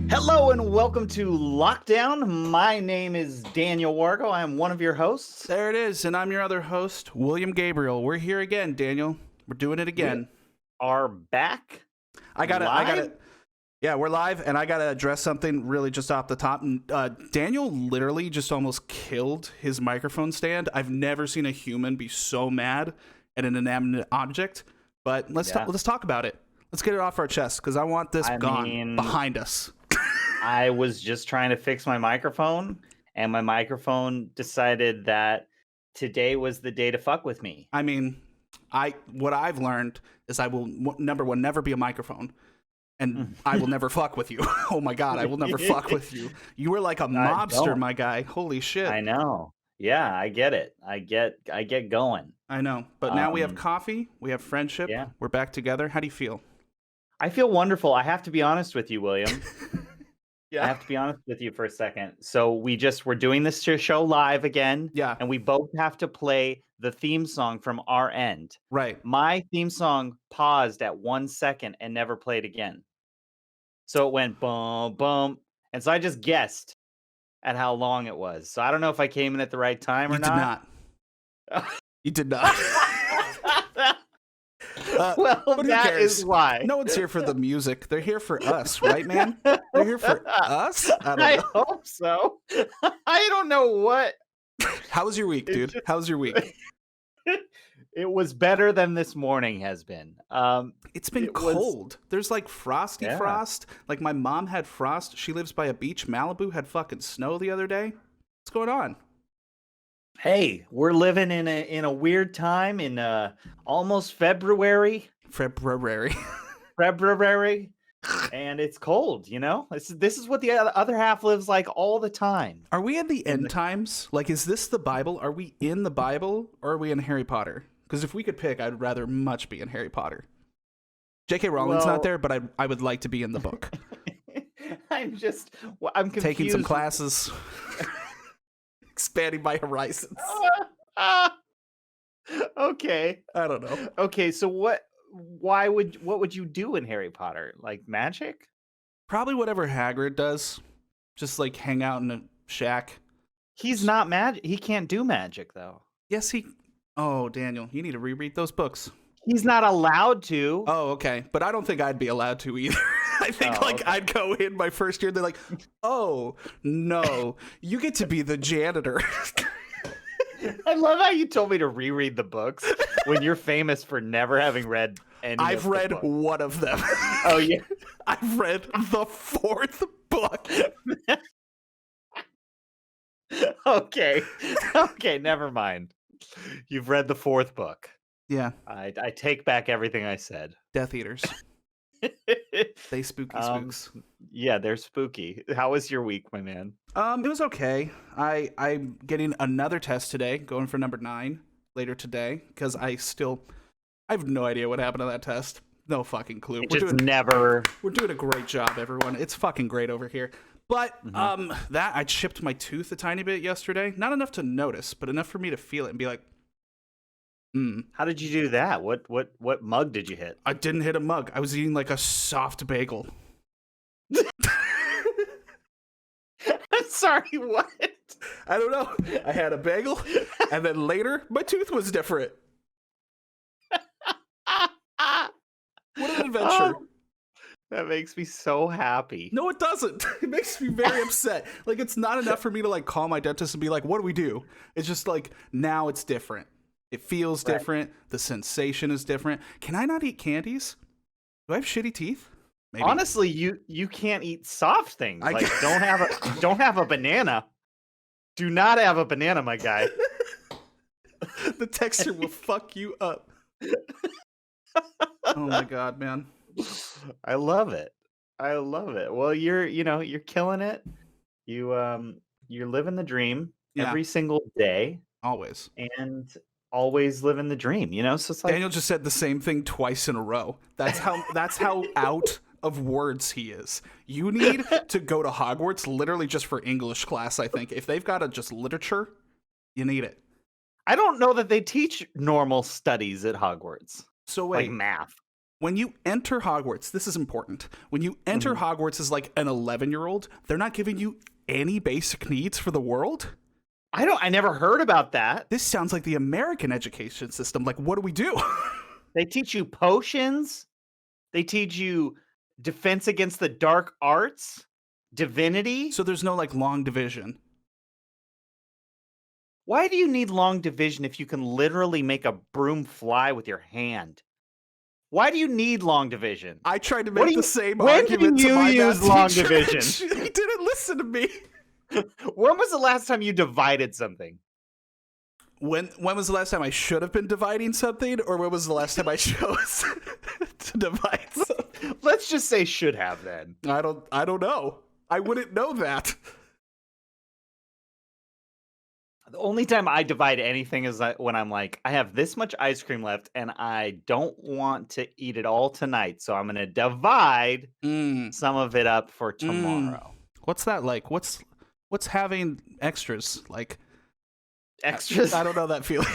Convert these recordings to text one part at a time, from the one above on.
Hello and welcome to Lockdown. My name is Daniel Wargo. I am one of your hosts. There it is, and I'm your other host, William Gabriel. We're here again, Daniel. We're doing it again. We are back. I got it. Yeah, we're live, and I gotta address something really just off the top. Daniel literally just almost killed his microphone stand. I've never seen a human be so mad at an inanimate object. But let's talk about it. Let's get it off our chest because I want this behind us. I was just trying to fix my microphone, and my microphone decided that today was the day to fuck with me. I mean, what I've learned is I will, number one, never be a microphone, and I will never fuck with you. Oh my God, I will never fuck with you. You were like a mobster, my guy. Holy shit. I know. Yeah, I get it. I get going. I know. But now we have coffee. We have friendship. Yeah. We're back together. How do you feel? I feel wonderful. I have to be honest with you, William. Yeah. I have to be honest with you for a second. So we're doing this show live again. Yeah. And we both have to play the theme song from our end. Right. My theme song paused at 1 second and never played again. So it went boom, boom. And so I just guessed at how long it was. So I don't know if I came in at the right time or not. You did not. Well, that is why. No one's here for the music. They're here for us, right, man? They're here for us? I hope so. I don't know what. How was your week, dude? How was your week? It was better than this morning has been. It's been cold. There's like frosty frost. Like my mom had frost. She lives by a beach. Malibu had fucking snow the other day. What's going on? Hey, we're living in a weird time in almost February. February. And it's cold, you know? This is what the other half lives like all the time. Are we in the end times? Like, is this the Bible? Are we in the Bible or are we in Harry Potter? Because if we could pick, I'd rather much be in Harry Potter. J.K. Rowling's not there, but I would like to be in the book. I'm confused. Taking some classes. Expanding my horizons. Okay. I don't know. Okay, so what would you do in Harry Potter? Like magic? Probably whatever Hagrid does. Just like hang out in a shack. He's not magic. He can't do magic though. Yes, Oh, Daniel, you need to reread those books. He's not allowed to. Oh, okay. But I don't think I'd be allowed to either. I think I'd go in my first year. They're like, oh, no, you get to be the janitor. I love how you told me to reread the books when you're famous for never having read any. I've read one of them. Oh, yeah. I've read the fourth book. Okay, never mind. You've read the fourth book. Yeah. I take back everything I said. Death Eaters. They spooky spooks. Yeah, they're spooky. How was your week, my man? It was okay. I'm getting another test today, going for number 9 later today, because I have no idea what happened to that test. No fucking clue. We're doing a great job, everyone. It's fucking great over here. But I chipped my tooth a tiny bit yesterday. Not enough to notice, but enough for me to feel it and be like, How did you do that? What mug did you hit? I didn't hit a mug. I was eating like a soft bagel. I'm sorry, what? I don't know. I had a bagel, and then later, my tooth was different. What an adventure. That makes me so happy. No, it doesn't. It makes me very upset. Like, it's not enough for me to, like, call my dentist and be like, what do we do? It's just like, now it's different. It feels different. The sensation is different. Can I not eat candies? Do I have shitty teeth? Maybe. Honestly, you can't eat soft things. Like don't have a banana. Do not have a banana, my guy. The texture will fuck you up. Oh my God, man. I love it. Well, you're killing it. You're living the dream every single day. Always. And always living the dream, so it's like Daniel just said the same thing twice in a row. That's how out of words he is. You need to go to Hogwarts literally just for English class, I think. If they've got just literature, you need it. I don't know that they teach normal studies at Hogwarts. So wait, like math. When you enter Hogwarts, this is important. When you enter Hogwarts as like an 11-year-old, they're not giving you any basic needs for the world. I never heard about that. This sounds like the American education system. Like, what do we do? They teach you potions. They teach you defense against the dark arts, divinity. So there's no like long division. Why do you need long division if you can literally make a broom fly with your hand? Why do you need long division? I tried to make the same when argument do you to my use math long teacher. division? He didn't listen to me. When was the last time you divided something? When was the last time I should have been dividing something, or when was the last time I chose to divide something? Let's just say should have then. I don't know. I wouldn't know that. The only time I divide anything is when I'm like, I have this much ice cream left and I don't want to eat it all tonight. So I'm going to divide some of it up for tomorrow. What's that like? What's having extras like? Extras? I don't know that feeling.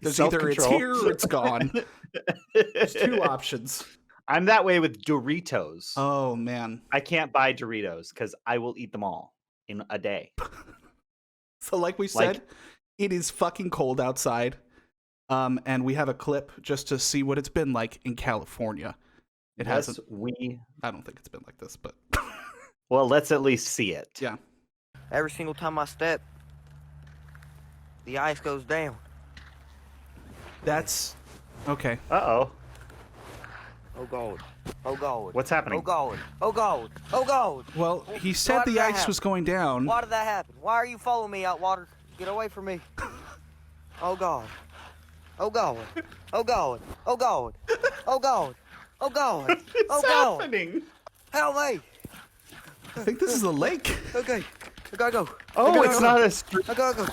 There's either it's here or it's gone. There's two options. I'm that way with Doritos. Oh, man. I can't buy Doritos because I will eat them all in a day. So like we said, it is fucking cold outside. And we have a clip just to see what it's been like in California. I don't think it's been like this, but well, let's at least see it. Yeah. Every single time I step, the ice goes down. That's okay. Uh-oh. Oh God. Oh God. What's happening? Oh God. Oh God. Oh God. Well, he said the ice was going down. Why did that happen? Why are you following me out, water? Get away from me. Oh God. Oh God. Oh God. Oh God. Oh God. Oh God. What's happening? Help me. I think this is a lake. Okay. I gotta go. Oh, it's not a street. I gotta go.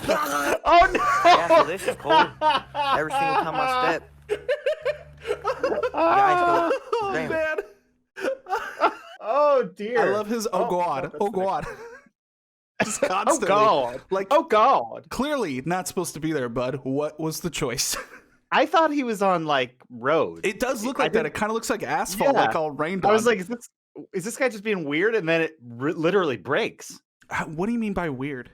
Oh no! Yeah, so this is cold. Every single time I step, the ice goes down. Man. Oh dear. I love his oh God. Oh God. Just constantly. Oh God. Like, oh God. Clearly not supposed to be there, bud. What was the choice? I thought he was on like road. It does look like that. It kind of looks like asphalt, like all rained on. I was like, is this guy just being weird? And then it literally breaks. What do you mean by weird?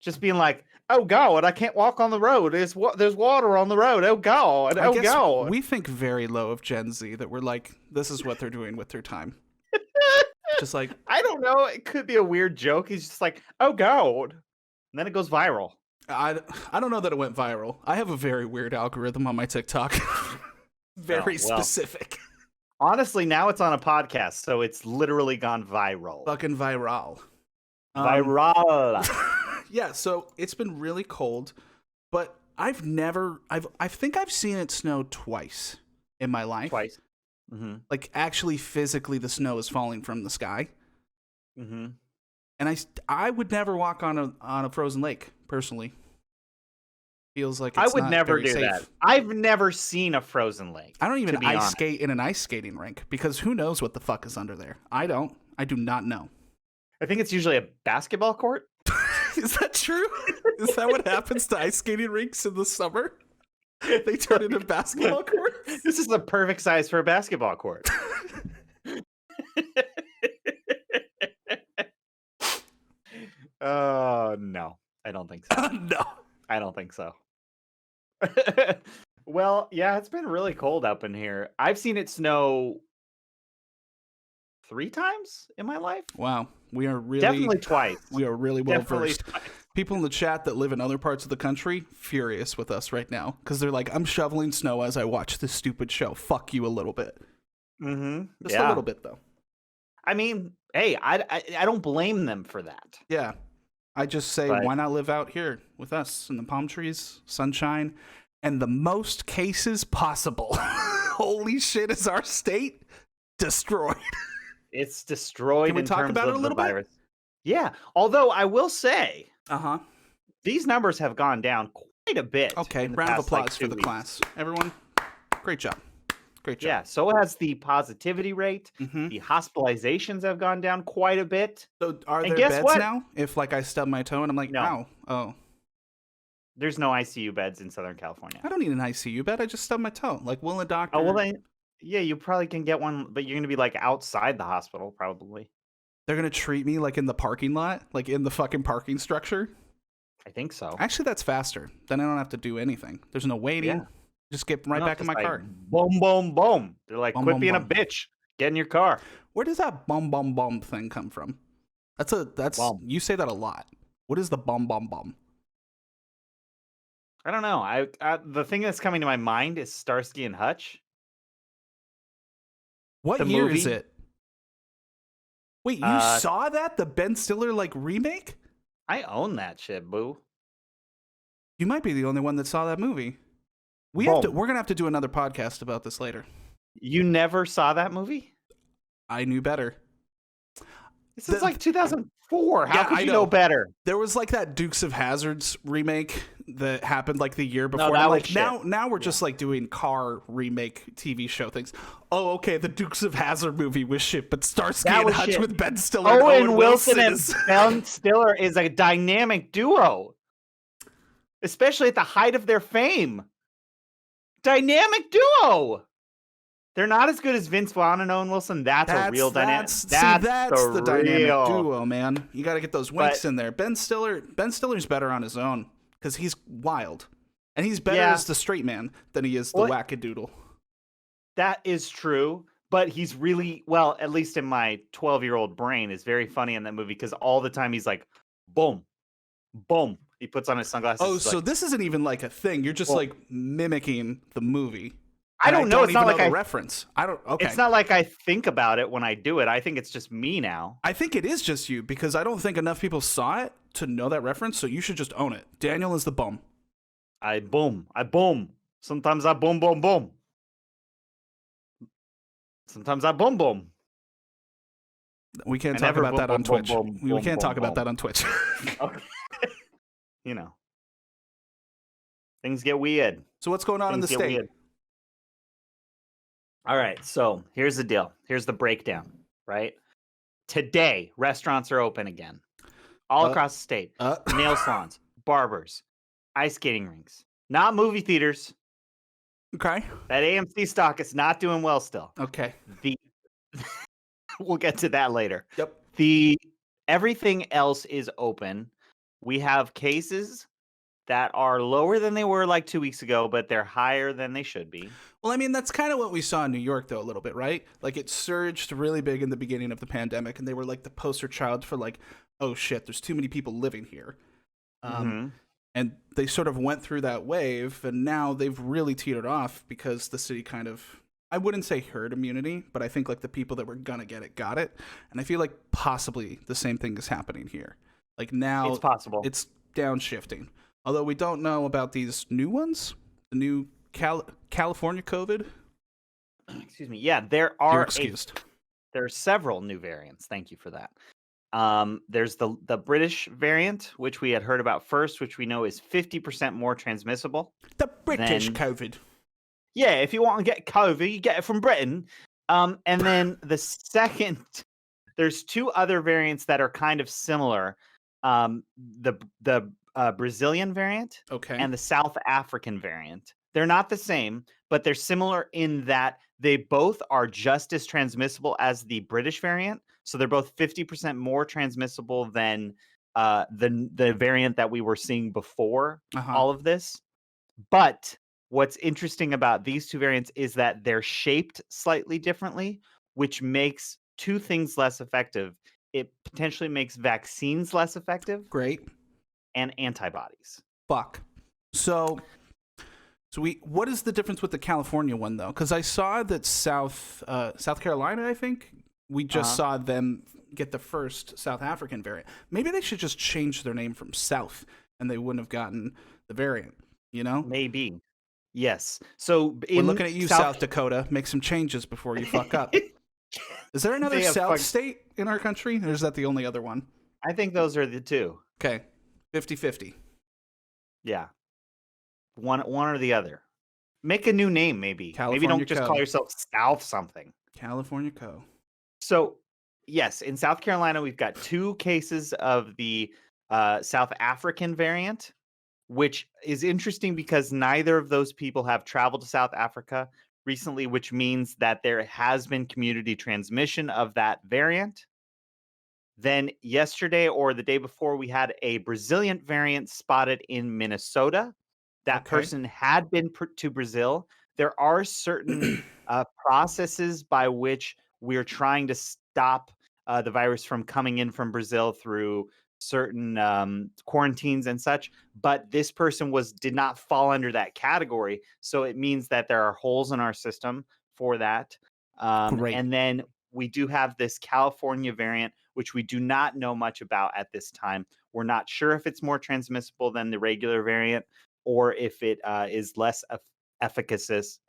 Just being like, oh God, I can't walk on the road. There's water on the road. Oh God. Oh God. We think very low of Gen Z that we're like, this is what they're doing with their time. Just like, I don't know. It could be a weird joke. He's just like, oh God. And then it goes viral. I don't know that it went viral. I have a very weird algorithm on my TikTok. Very specific. Honestly, now it's on a podcast, so it's literally gone viral. Fucking viral. Viral. Yeah, so it's been really cold, but I think I've seen it snow twice in my life. Twice. Mm-hmm. Like actually physically the snow is falling from the sky. Mm-hmm. And I would never walk on a frozen lake, personally. Feels like I would never do that. I've never seen a frozen lake. I don't even ice skate in an ice skating rink because who knows what the fuck is under there. I do not know. I think it's usually a basketball court. Is that true? Is that what happens to ice skating rinks in the summer? They turn into basketball courts? This is the perfect size for a basketball court. No. I don't think so. No. I don't think so. Well, yeah, it's been really cold up in here. I've seen it snow 3 times in my life. Wow. We are really definitely twice. We are really well Definitely versed. twice. People in the chat that live in other parts of the country furious with us right now because they're like, I'm shoveling snow as I watch this stupid show. Fuck you a little bit. Mm-hmm. Just a little bit though. I mean, hey, I don't blame them for that. Yeah. I just say, why not live out here with us in the palm trees, sunshine, and the most cases possible? Holy shit, is our state destroyed? It's destroyed. Can we talk about it a little bit? Yeah. Although I will say, Uh-huh. These numbers have gone down quite a bit. Okay, round of applause for the class. Everyone, great job. Great job. Yeah, so has the positivity rate. Mm-hmm. The hospitalizations have gone down quite a bit. So are And there guess beds what? now? If like I stub my toe and I'm like, No. ow, oh. There's no ICU beds in Southern California. I don't need an ICU bed. I just stubbed my toe. Like, will a doctor? Oh, well, then, yeah, you probably can get one, but you're going to be like outside the hospital, probably. They're gonna treat me like in the parking lot, like in the fucking parking structure. I think so. Actually, that's faster. Then I don't have to do anything. There's no waiting. Yeah. Just get right back in my car. Boom, boom, boom. They're like, Boom, quit boom, being boom. a bitch. Get in your car. Where does that bum bum bum thing come from? That's Bum. You say that a lot. What is the bum bum bum? I don't know. The thing that's coming to my mind is Starsky and Hutch. What The year movie? is it? Wait, you saw that? The Ben Stiller like remake? I own that shit, boo. You might be the only one that saw that movie. We're gonna have to do another podcast about this later. You never saw that movie? I knew better. This is like 2004. How Yeah, could I you know. know better? There was like that Dukes of Hazzards remake that happened like the year before. that I'm was like shit. now we're just like doing car remake TV show things. Oh, okay, the Dukes of Hazzard movie was shit, but Starsky That and was Hutch shit. with Ben Stiller and Owen Wilson and is- Ben Stiller is a dynamic duo, especially at the height of their fame. Dynamic duo. They're not as good as Vince Vaughn and Owen Wilson. That's a real dynamic. That's the dynamic duo, man. You got to get those winks in there. Ben Stiller's better on his own because he's wild, and he's better as the straight man than he is the wackadoodle. That is true, but he's really, well, at least in my 12-year-old brain, is very funny in that movie because all the time he's like, boom, boom. He puts on his sunglasses. Oh, so like, this isn't even like a thing. You're just like mimicking the movie. I don't know. It's not like a reference. I don't. Okay. It's not like I think about it when I do it. I think it's just me now. I think it is just you because I don't think enough people saw it to know that reference. So you should just own it. Daniel is the bum. I boom. Sometimes I boom, boom, boom. Sometimes I boom, boom. We can't talk about that on Twitch. We can't talk about that on Twitch. Okay. You know, things get weird. So what's going on in the state? Weird. All right, so here's the deal. Here's the breakdown, right? Today, restaurants are open again. All across the state. Nail salons, barbers, ice skating rinks. Not movie theaters. Okay. That AMC stock is not doing well still. Okay. We'll get to that later. Yep. Everything else is open. We have cases that are lower than they were like 2 weeks ago, but they're higher than they should be. Well, I mean, that's kind of what we saw in New York, though, a little bit, right? Like, it surged really big in the beginning of the pandemic, and they were like the poster child for like, oh shit, there's too many people living here. And they sort of went through that wave, and now they've really teetered off because the city kind of, I wouldn't say herd immunity, but I think like the people that were gonna get it got it. And I feel like possibly the same thing is happening here. Like now it's possible. It's downshifting. Although we don't know about these new ones, the new California COVID. Excuse me. Yeah, there are excused. There are several new variants. Thank you for that. There's the British variant, which we had heard about first, which we know is 50% more transmissible. The British COVID. Yeah, if you want to get COVID, you get it from Britain. And then the second, there's two other variants that are kind of similar. The Brazilian variant, and the South African variant. They're not the same, but they're similar in that they both are just as transmissible as the British variant. So they're both 50% more transmissible than the variant that we were seeing before all of this. But what's interesting about these two variants is that they're shaped slightly differently, which makes two things less effective. It potentially makes vaccines less effective. Great. And antibodies. Fuck. So what is the difference with the California one though? Because I saw that South Carolina, I think we just saw them get the first South African variant. Maybe they should just change their name from South, and they wouldn't have gotten the variant. You know? Maybe. Yes. So we're looking at you, South Dakota. Make some changes before you fuck up. Is there another South state in our country, or is that the only other one? I think those are the two. Okay. 50-50. Yeah. One or the other. Make a new name, maybe. Maybe don't just call yourself South something. California Co. So, yes, in South Carolina, we've got 2 cases of the South African variant, which is interesting because neither of those people have traveled to South Africa recently, which means that there has been community transmission of that variant. Then yesterday or the day before, we had a Brazilian variant spotted in Minnesota. That person had been to Brazil. There are certain processes by which we're trying to stop the virus from coming in from Brazil through certain quarantines and such. But this person did not fall under that category. So it means that there are holes in our system for that. And then we do have this California variant, which we do not know much about at this time. We're not sure if it's more transmissible than the regular variant or if it is less efficacious.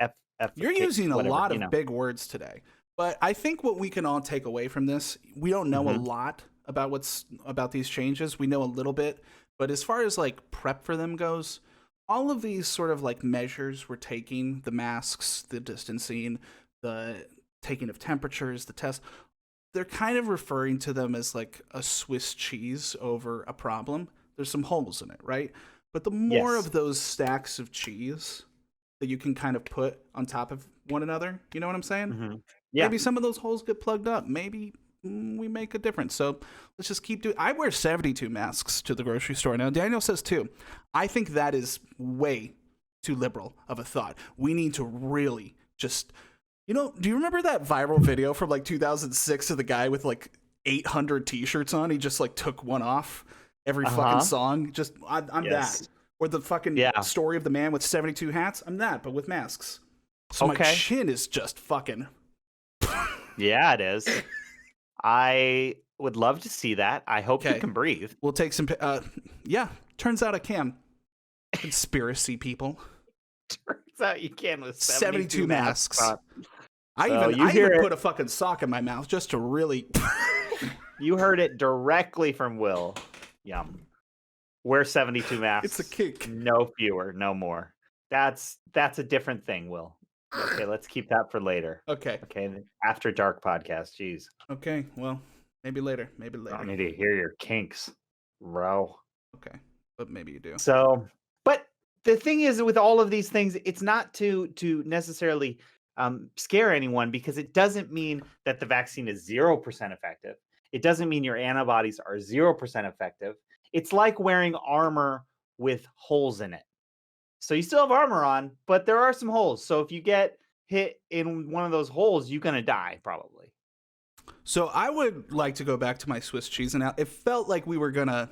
You're using a lot of big words today. But I think what we can all take away from this, we don't know a lot about these changes. We know a little bit. But as far as like prep for them goes, all of these sort of like measures we're taking, the masks, the distancing, the taking of temperatures, the test, they're kind of referring to them as like a Swiss cheese over a problem. There's some holes in it, right? But the more of those stacks of cheese that you can kind of put on top of one another, you know what I'm saying? Yeah. Maybe some of those holes get plugged up. Maybe we make a difference. So let's just keep doing. I wear 72 masks to the grocery store now. Daniel says 2. I think that is way too liberal of a thought. We need to really just... do you remember that viral video from like 2006 of the guy with like 800 t-shirts on? He just like took one off every fucking song. Just I'm that. Or the fucking story of the man with 72 hats. I'm that, but with masks. So my chin is just fucking. Yeah, it is. I would love to see that. I hope you can breathe. We'll take some. Turns out I can. Conspiracy people. Turns out you can with 72 masks. I even put a fucking sock in my mouth just to really. You heard it directly from Will. Yum. Wear 72 masks. It's a kick. No fewer, no more. That's a different thing, Will. Okay, let's keep that for later. Okay. After dark podcast. Jeez. Okay. Well, maybe later. I need to hear your kinks, bro. Okay, but maybe you do. So, but the thing is, with all of these things, it's not to necessarily scare anyone, because it doesn't mean that the vaccine is 0% effective. It doesn't mean your antibodies are 0% effective. It's like wearing armor with holes in it. So you still have armor on, but there are some holes. So if you get hit in one of those holes, you're going to die probably. So I would like to go back to my Swiss cheese. And it felt like we were going to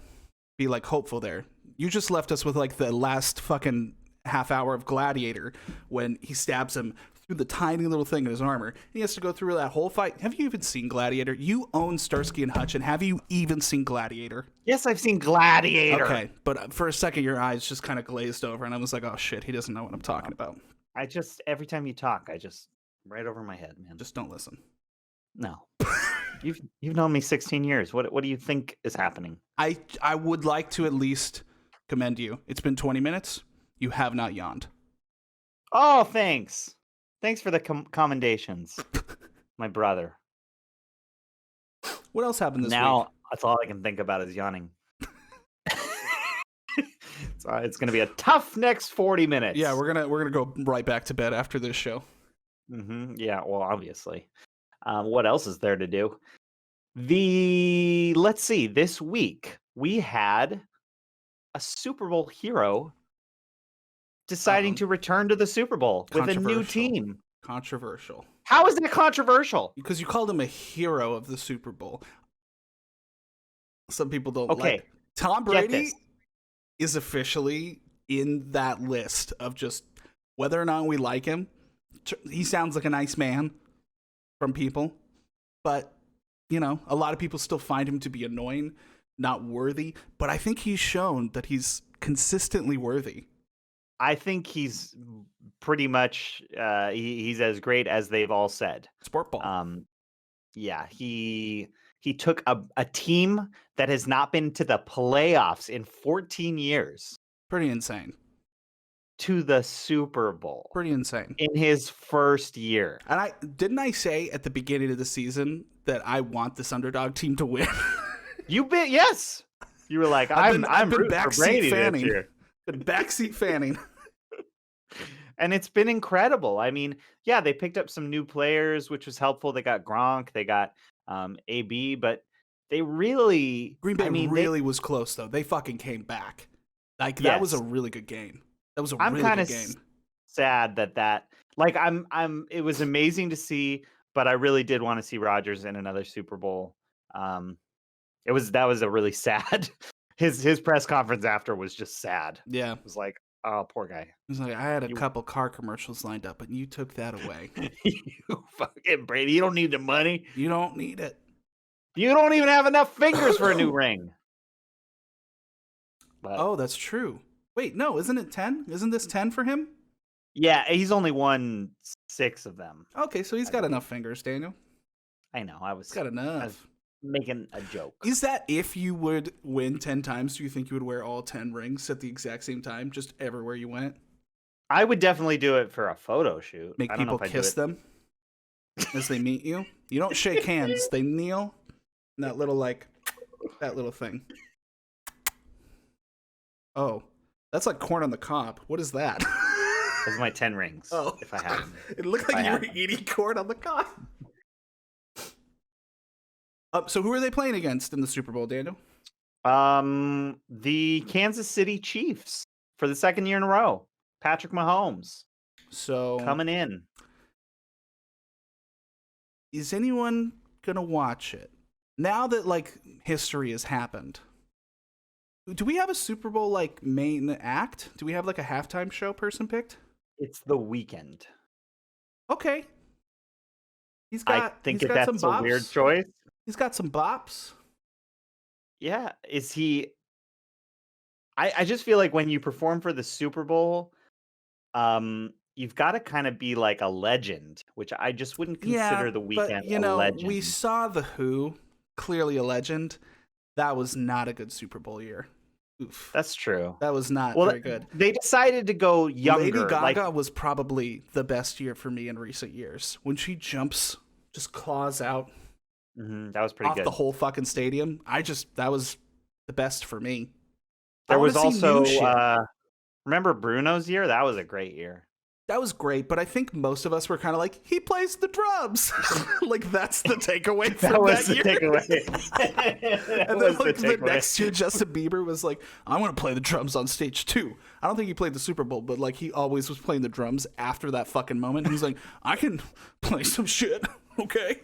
be like hopeful there. You just left us with like the last fucking half hour of Gladiator when he stabs him through the tiny little thing in his armor. He has to go through that whole fight. Have you even seen Gladiator? You own Starsky and Hutch, and have you even seen Gladiator? Yes, I've seen Gladiator. Okay, but for a second, your eyes just kind of glazed over, and I was like, oh shit, he doesn't know what I'm talking about. Every time you talk, right over my head, man. Just don't listen. No. You've known me 16 years. What do you think is happening? I would like to at least commend you. It's been 20 minutes. You have not yawned. Oh, thanks. Thanks for the commendations, my brother. What else happened this week? Now, that's all I can think about is yawning. So it's going to be a tough next 40 minutes. Yeah, we're gonna go right back to bed after this show. Yeah, well, obviously. What else is there to do? Let's see. This week we had a Super Bowl hero deciding to return to the Super Bowl with a new team. Controversial. How is that controversial? Because you called him a hero of the Super Bowl. Some people don't like. Tom Brady is officially in that list of just whether or not we like him. He sounds like a nice man from people, but a lot of people still find him to be annoying, not worthy. But I think he's shown that he's consistently worthy. I think he's pretty much he's as great as they've all said. Sport ball. Yeah, he took a team that has not been to the playoffs in 14 years. Pretty insane. to the Super Bowl Pretty insane. in his first year. And I say at the beginning of the season that I want this underdog team to win. Yes. You were like, I'm rooting for Brady this year. Been backseat fanning. And it's been incredible. I mean, yeah, they picked up some new players, which was helpful. They got Gronk, they got AB, but they really Green Bay was close though. They fucking came back. Like that was a really good game. That was a really good game. Sad that like it was amazing to see, but I really did want to see Rodgers in another Super Bowl. That was a really sad. His press conference after was just sad. Yeah, it was like, oh, poor guy. He's like, I had a couple car commercials lined up, and you took that away. You fucking Brady, you don't need the money. You don't need it. You don't even have enough fingers for a new ring. But, oh, that's true. Wait, no, isn't it 10? Isn't this 10 for him? Yeah, he's only won 6 of them. Okay, so he's got enough fingers, Daniel. I know. He's got enough. I was making a joke. Is that if you would win 10 times, do you think you would wear all 10 rings at the exact same time, just everywhere you went? I would definitely do it for a photo shoot. Make people kiss them as they meet you. You don't shake hands. They kneel. And that little thing. Oh, that's like corn on the cob. What is that? Those are my 10 rings. Oh, if I had them. It looked like you were eating corn on the cob. So who are they playing against in the Super Bowl, Daniel? The Kansas City Chiefs for the second year in a row. Patrick Mahomes. So coming in. Is anyone gonna watch it? Now that like history has happened. Do we have a Super Bowl like main act? Do we have like a halftime show person picked? It's The Weeknd. Okay. I think that's a weird choice. He's got some bops. Yeah. Is he... I just feel like when you perform for the Super Bowl, you've got to kind of be like a legend, which I just wouldn't consider The Weeknd a legend. We saw The Who, clearly a legend. That was not a good Super Bowl year. Oof. That's true. That was not very good. They decided to go younger. Lady Gaga was probably the best year for me in recent years. When she jumps, just claws out. That was pretty good. Off the whole fucking stadium. That was the best for me. There was also, remember Bruno's year? That was a great year. That was great, but I think most of us were kind of like, he plays the drums. Like, that's the takeaway from that year. And then, like, the next year, Justin Bieber was like, I want to play the drums on stage too. I don't think he played the Super Bowl, but, like, he always was playing the drums after that fucking moment. He's like, I can play some shit, okay?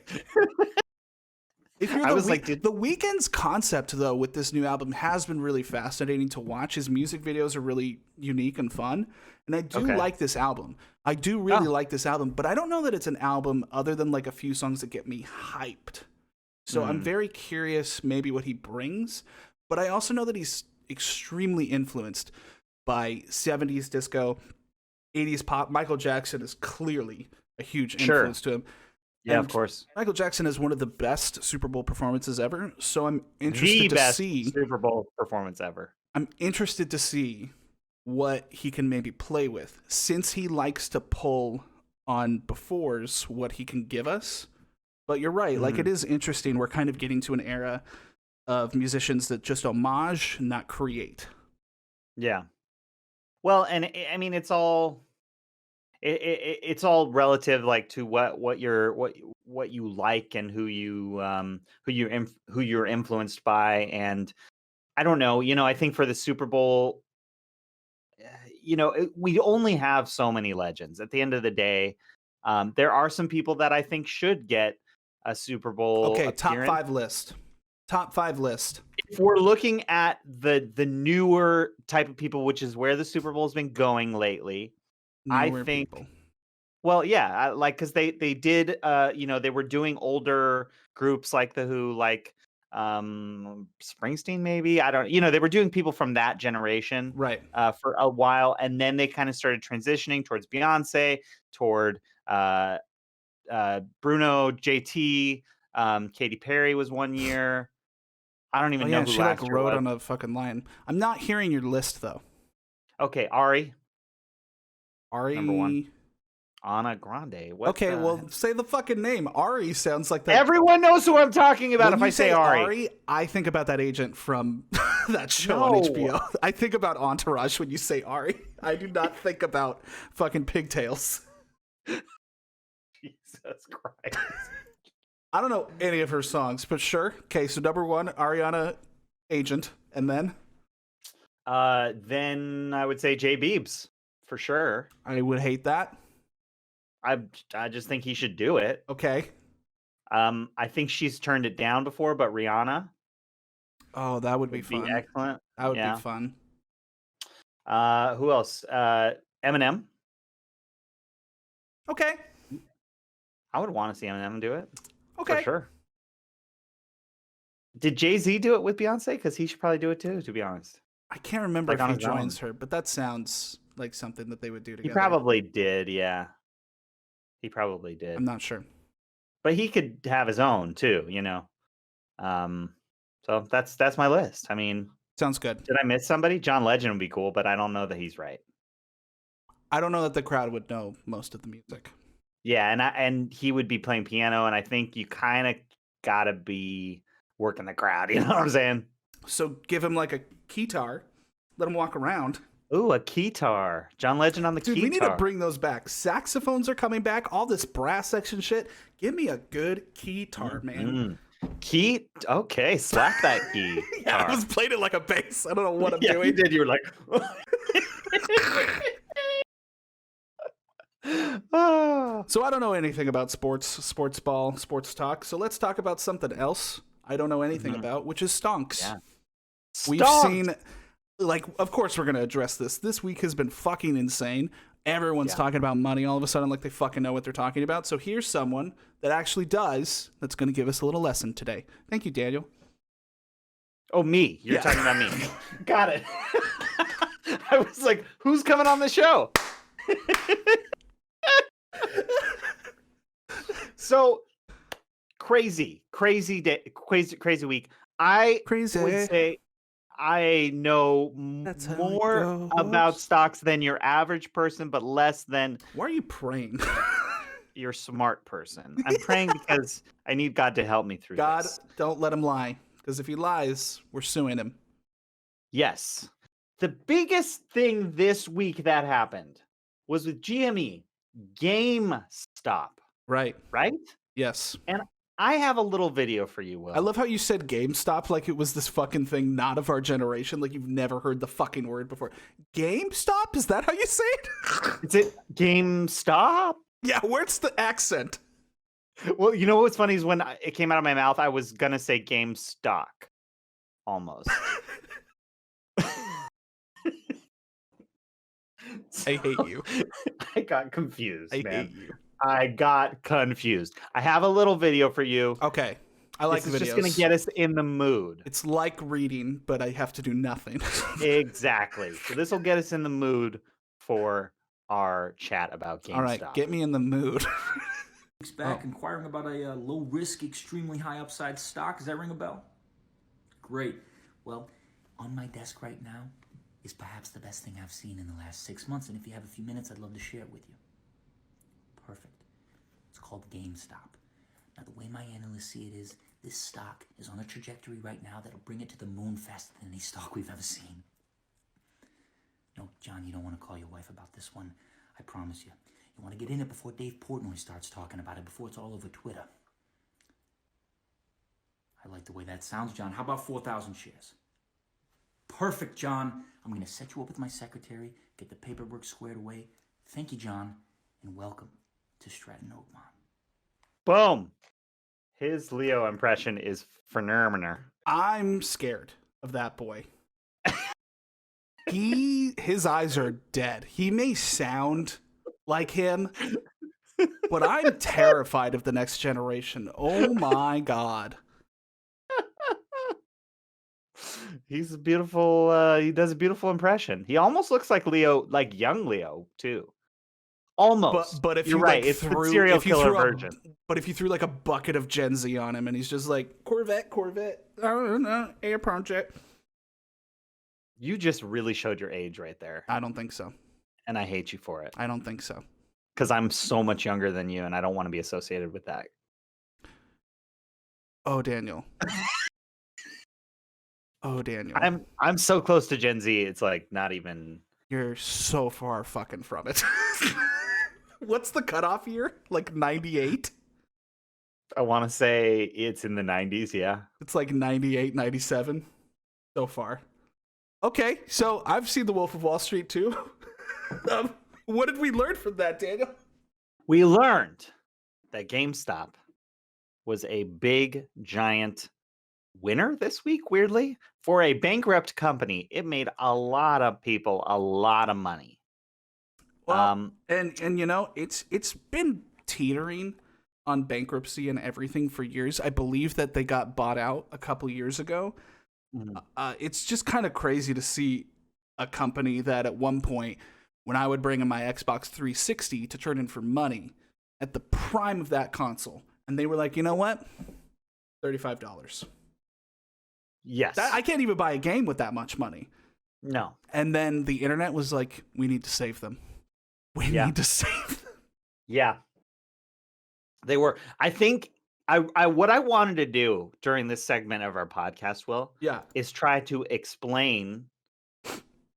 If you're the Weeknd's concept, though, with this new album has been really fascinating to watch. His music videos are really unique and fun. And I do like this album. I do really like this album, but I don't know that it's an album other than like a few songs that get me hyped. So I'm very curious maybe what he brings, but I also know that he's extremely influenced by 70s disco, 80s pop. Michael Jackson is clearly a huge influence to him. Yeah, of course. Michael Jackson has one of the best Super Bowl performances ever, so I'm interested to see Super Bowl performance ever. I'm interested to see what he can maybe play with, since he likes to pull on befores what he can give us. But you're right, like it is interesting. We're kind of getting to an era of musicians that just homage, not create. Yeah. Well, and I mean, it's all relative, like to what you like and who you're influenced by. And I don't know, I think for the Super Bowl, we only have so many legends. At the end of the day, there are some people that I think should get a Super Bowl appearance. Top five list. If we're looking at the newer type of people, which is where the Super Bowl has been going lately, I think people. Well, yeah, like because they did they were doing older groups like the Who, like Springsteen, maybe, I don't, they were doing people from that generation, right, for a while, and then they kind of started transitioning towards Beyonce, toward Bruno, JT, Katy Perry was one year. I don't even know who she last like year wrote was. on a fucking line. I'm not hearing your list though. Okay, Ari. Ari. Number 1. Ana Grande. Okay, well, say the fucking name. Ari sounds like that. Everyone knows who I'm talking about when if I say Ari. I think about that agent from that show on HBO. I think about Entourage when you say Ari. I do not think about fucking pigtails. Jesus Christ. I don't know any of her songs, but sure. Okay, so number 1, Ariana Agent, and then? Then I would say Jay Biebs, for sure. I would hate that. I just think he should do it. Okay. I think she's turned it down before, but Rihanna. Oh, that would be fun. Excellent. That would be fun. Who else? Eminem. Okay. I would want to see Eminem do it. Okay. For sure. Did Jay-Z do it with Beyonce? Because he should probably do it too, to be honest. I can't remember if he joins her, but that sounds like something that they would do together. He probably did, yeah. He probably did. I'm not sure. But he could have his own too, you know. So that's my list. I mean, sounds good. Did I miss somebody? John Legend would be cool, but I don't know that he's right. I don't know that the crowd would know most of the music. Yeah, and he would be playing piano, and I think you kind of gotta be working the crowd. You know what I'm saying? So give him like a keytar, let him walk around. Ooh, a keytar. John Legend on the keytar. Dude, we need to bring those back. Saxophones are coming back. All this brass section shit. Give me a good keytar, man. Okay, slap that key. Yeah, I was playing it like a bass. I don't know what I'm doing. You did. You were like... So I don't know anything about sports ball, sports talk. So let's talk about something else I don't know anything about, which is stonks. Yeah. We've seen... Like, of course we're going to address this. This week has been fucking insane. Everyone's talking about money all of a sudden like they fucking know what they're talking about. So here's someone that actually does that's going to give us a little lesson today. Thank you, Daniel. Oh, me. You're talking about me. Got it. I was like, who's coming on the show? So, crazy day, crazy week. Would say I know more about stocks than your average person, but less than... Why are you praying? Your smart person. I'm praying because I need God to help me through God, this. don't let him lie. Because if he lies, we're suing him. Yes. The biggest thing this week that happened was with GME, GameStop. Right. Right? Yes. And I have a little video for you, Will. I love how you said GameStop like it was this fucking thing not of our generation, like you've never heard the fucking word before. GameStop? Is that how you say it? Is it GameStop? Yeah, where's the accent? Well, you know what's funny is when it came out of my mouth, I was going to say GameStop. Almost. I hate you. I got confused, man. I hate you. I got confused. I have a little video for you. Okay. I like this videos. It's just going to get us in the mood. It's like reading, but I have to do nothing. Exactly. So this will get us in the mood for our chat about GameStop. All right, get me in the mood. Weeks back, inquiring about a low-risk, extremely high upside stock. Does that ring a bell? Great. Well, on my desk right now is perhaps the best thing I've seen in the last 6 months, and if you have a few minutes, I'd love to share it with you. Perfect. It's called GameStop. Now, the way my analysts see it is this stock is on a trajectory right now that'll bring it to the moon faster than any stock we've ever seen. No, John, you don't want to call your wife about this one. I promise you. You want to get in it before Dave Portnoy starts talking about it, before it's all over Twitter. I like the way that sounds, John. How about 4,000 shares? Perfect, John. I'm going to set you up with my secretary, get the paperwork squared away. Thank you, John, and welcome to Stratton Oakmont. Boom. His Leo impression is phenomenal. I'm scared of that boy. His eyes are dead. He may sound like him, but I'm terrified of the next generation. Oh my God. He's a beautiful, he does a beautiful impression. He almost looks like Leo, like young Leo, too. Almost. But if you're you right, like it's the serial killer version. But if you threw like a bucket of Gen Z on him and he's just like, Corvette, I don't know, air project. You just really showed your age right there. I don't think so. and I hate you for it. I don't think so. Because I'm so much younger than you, and I don't want to be associated with that. Oh, Daniel. Oh, Daniel. I'm so close to Gen Z. It's like not even. You're so far fucking from it. What's the cutoff year? Like 98? I want to say it's in the 90s. Yeah. It's like 98, 97 so far. Okay, so I've seen The Wolf of Wall Street too. What did we learn from that, Daniel? We learned that GameStop was a big, giant winner this week, weirdly. For a bankrupt company, it made a lot of people a lot of money. Well, and you know, it's been teetering on bankruptcy and everything for years. I believe that they got bought out a couple years ago. It's just kind of crazy to see a company that at one point, when I would bring in my Xbox 360 to turn in for money at the prime of that console, and they were like, you know what? $35. Yes. I can't even buy a game with that much money. No. And then the internet was like, we need to save them. We need to save them. Yeah. They were. I think what I wanted to do during this segment of our podcast, Will, is try to explain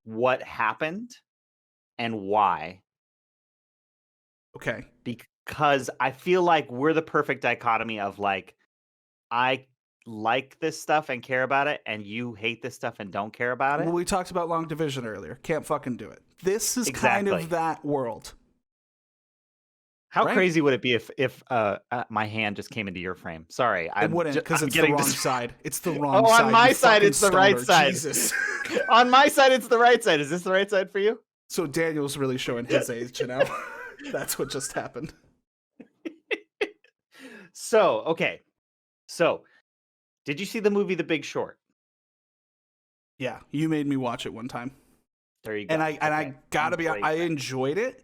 what happened and why. Okay. Because I feel like we're the perfect dichotomy of like, I like this stuff and care about it, and you hate this stuff and don't care about it. Well, we talked about long division earlier. Can't fucking do it. This is kind of that world. How crazy would it be if my hand just came into your frame? Sorry, it wouldn't, because it's the wrong side. It's the wrong side. On my side, it's the right side. Jesus. On my side, it's the right side. Is this the right side for you? So Daniel's really showing his age, you know? That's what just happened. So, did you see the movie The Big Short? Yeah, you made me watch it one time. There you go. And I gotta be honest, I enjoyed it,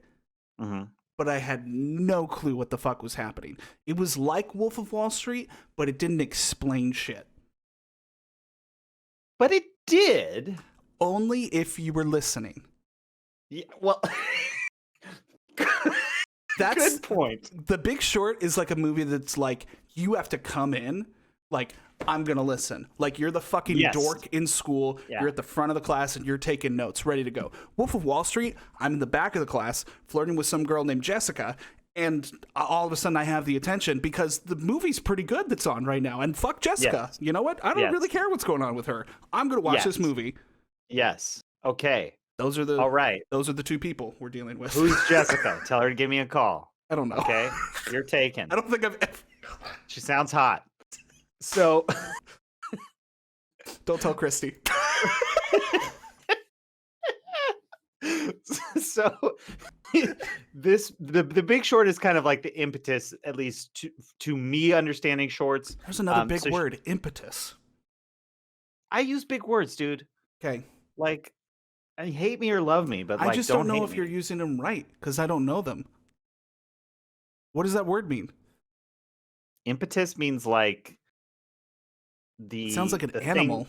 but I had no clue what the fuck was happening. It was like Wolf of Wall Street, but it didn't explain shit. But it did. Only if you were listening. Yeah, well, that's good point. The Big Short is like a movie that's like, you have to come in, like, I'm gonna listen. Like, you're the fucking dork in school. Yeah. You're at the front of the class and you're taking notes, ready to go. Wolf of Wall Street, I'm in the back of the class, flirting with some girl named Jessica, and all of a sudden I have the attention because the movie's pretty good that's on right now. And fuck Jessica. Yes. You know what? I don't really care what's going on with her. I'm gonna watch this movie. Yes. Okay. Those are the all right. Those are the two people we're dealing with. Who's Jessica? Tell her to give me a call. I don't know. Okay, you're taken. I don't think I've ever... She sounds hot. So, don't tell Christy. So, the Big Short is kind of like the impetus, at least to me understanding shorts. There's another big word, impetus. I use big words, dude. Okay. Like, I hate me or love me, but like, I just don't know if you're using them right because I don't know them. What does that word mean? Impetus means like it sounds like an animal.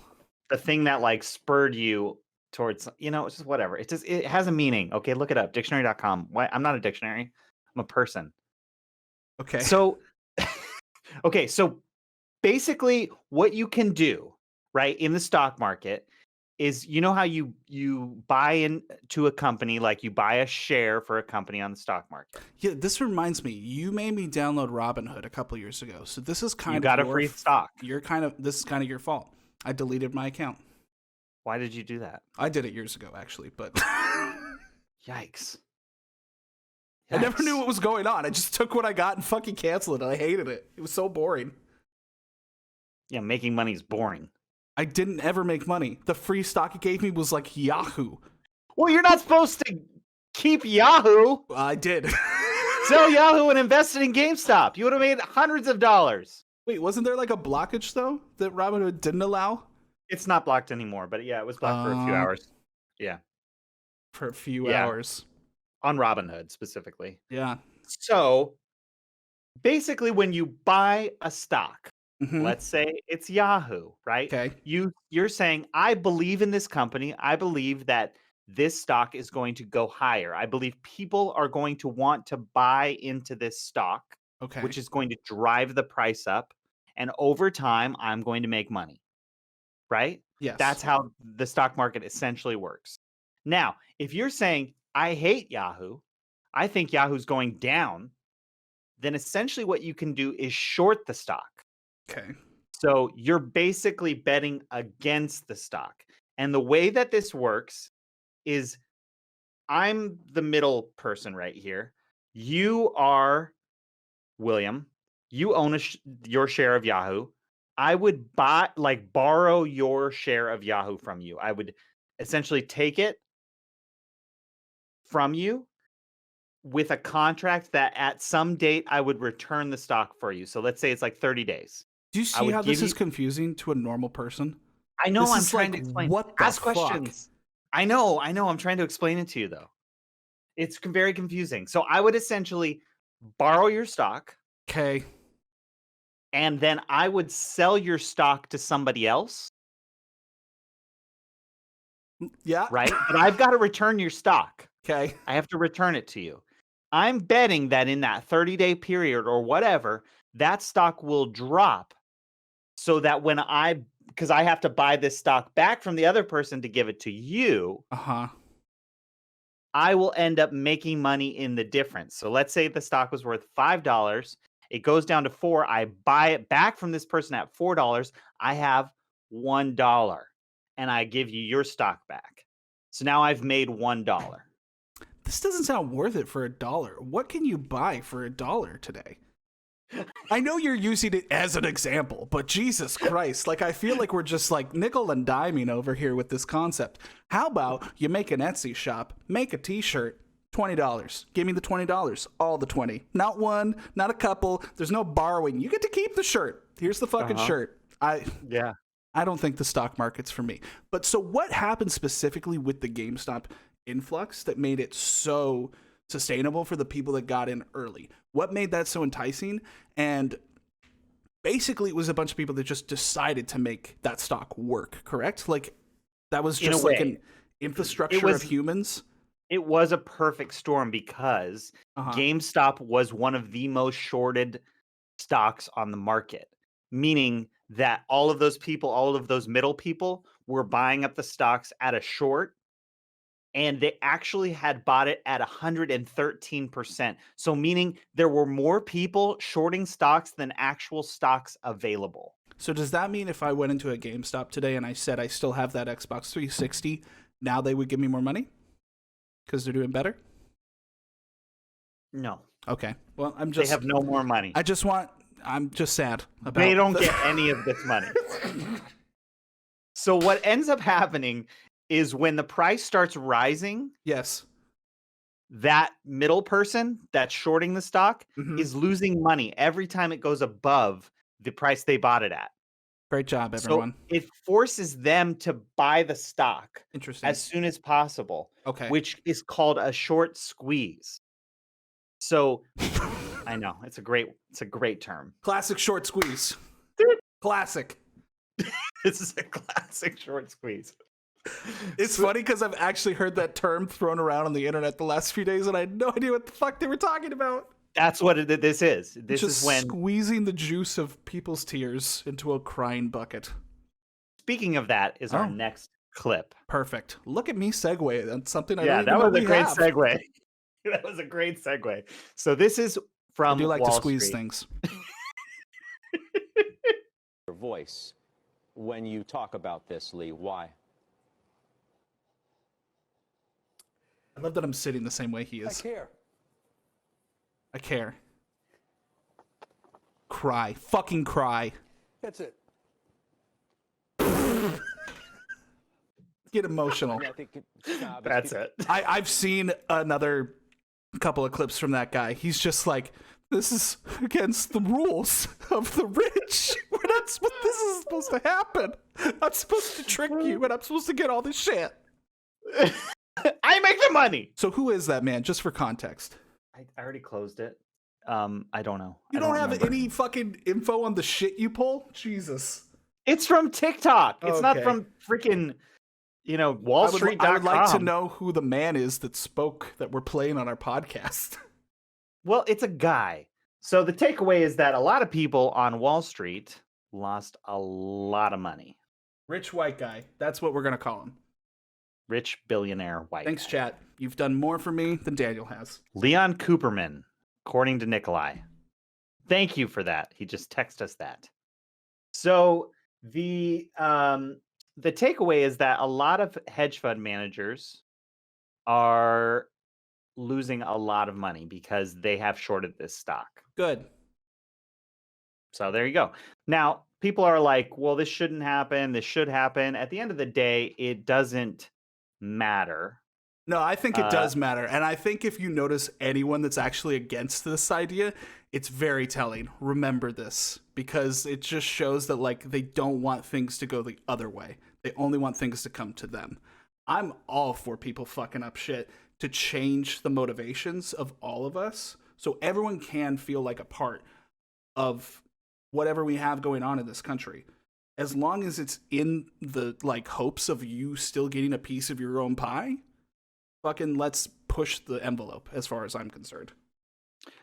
The thing that like spurred you towards, you know, it's just whatever. It has a meaning. Okay, look it up. Dictionary.com. Why? I'm not a dictionary. I'm a person. Okay. So, okay. So basically what you can do, right, in the stock market is, you know how you buy into a company, like you buy a share for a company on the stock market. Yeah, this reminds me. You made me download Robinhood a couple years ago, so this is kind of got a free stock. This is kind of your fault. I deleted my account. Why did you do that? I did it years ago, actually, but yikes. I never knew what was going on. I just took what I got and fucking canceled it. I hated it. It was so boring. Yeah, making money is boring. I didn't ever make money. The free stock it gave me was like Yahoo. Well, you're not supposed to keep Yahoo. I did. Sell Yahoo and invest it in GameStop. You would have made hundreds of dollars. Wait, wasn't there like a blockage, though, that Robinhood didn't allow? It's not blocked anymore, but yeah, it was blocked for a few hours. Yeah. For a few hours. On Robinhood, specifically. Yeah. So, basically, when you buy a stock, let's say it's Yahoo, right? Okay. You're saying, I believe in this company. I believe that this stock is going to go higher. I believe people are going to want to buy into this stock, which is going to drive the price up. And over time, I'm going to make money. Right? Yes. That's how the stock market essentially works. Now, if you're saying, I hate Yahoo, I think Yahoo's going down, then essentially what you can do is short the stock. Okay. So you're basically betting against the stock. And the way that this works is I'm the middle person right here. You are William. You own your share of Yahoo. I would borrow your share of Yahoo from you. I would essentially take it from you with a contract that at some date I would return the stock for you. So let's say it's like 30 days. Do you see how this is confusing to a normal person? I know. I'm trying to explain. What the Ask questions. I know. I'm trying to explain it to you, though. It's very confusing. So I would essentially borrow your stock. Okay. And then I would sell your stock to somebody else. Yeah. Right? But I've got to return your stock. Okay. I have to return it to you. I'm betting that in that 30-day period or whatever, that stock will drop so that because I have to buy this stock back from the other person to give it to you. I will end up making money in the difference. So let's say the stock was worth $5. It goes down to $4. I buy it back from this person at $4. I have $1 and I give you your stock back. So now I've made $1. This doesn't sound worth it for $1. What can you buy for $1 today? I know you're using it as an example, but Jesus Christ, like I feel like we're just like nickel and diming over here with this concept. How about you make an Etsy shop, make a t-shirt, $20. Give me the $20, all the 20. Not one, not a couple. There's no borrowing. You get to keep the shirt. Here's the fucking shirt. I don't think the stock market's for me. But so what happened specifically with the GameStop influx that made it so sustainable for the people that got in early? What made that so enticing? And basically it was a bunch of people that just decided to make that stock work, correct? Like that was just like an infrastructure of humans. It was a perfect storm because GameStop was one of the most shorted stocks on the market, meaning that all of those people, all of those middle people were buying up the stocks at a short. And they actually had bought it at 113%. So meaning there were more people shorting stocks than actual stocks available. So does that mean if I went into a GameStop today and I said I still have that Xbox 360, now they would give me more money? Because they're doing better? No. Okay. Well, they have no more money. I'm just sad about they don't get any of this money. So what ends up happening is when the price starts rising, yes, that middle person that's shorting the stock is losing money every time it goes above the price they bought it at. Great job, everyone. So it forces them to buy the stock as soon as possible, which is called a short squeeze. So I know it's a great term. Classic short squeeze. Classic. This is a classic short squeeze. It's funny because I've actually heard that term thrown around on the internet the last few days, and I had no idea what the fuck they were talking about. That's what this is. This just is when squeezing the juice of people's tears into a crying bucket. Speaking of that, is our next clip. Perfect. Look at me segue. That's something I that was a great segue. That was a great segue. So this is from I do like Wall to squeeze Street. things. Your voice when you talk about this, Lee. Why? I love that I'm sitting the same way he is. I care. I care. Cry. Fucking cry. That's it. Get emotional. That's it. I've seen another couple of clips from that guy. He's just like, this is against the rules of the rich. This is supposed to happen. I'm supposed to trick you and I'm supposed to get all this shit. I make the money. So who is that man, just for context? I already closed it. I don't know. You don't have any fucking info on the shit you pull? Jesus. It's from TikTok. It's not from freaking wallstreet.com. I would like to know who the man is that we're playing on our podcast. Well, it's a guy. So the takeaway is that a lot of people on Wall Street lost a lot of money. Rich white guy. That's what we're going to call him. Rich billionaire white Thanks, guy. chat. You've done more for me than Daniel has. Leon Cooperman, according to Nikolai. Thank you for that. He just texted us that. So the takeaway is that a lot of hedge fund managers are losing a lot of money because they have shorted this stock. Good. So there you go. Now, people are like, well, this shouldn't happen. This should happen. At the end of the day, it doesn't matter. No, I think it does matter. And I think if you notice anyone that's actually against this idea, it's very telling. Remember this, because it just shows that like they don't want things to go the other way. They only want things to come to them. I'm all for people fucking up shit to change the motivations of all of us so everyone can feel like a part of whatever we have going on in this country. As long as it's in the like hopes of you still getting a piece of your own pie, fucking let's push the envelope as far as I'm concerned.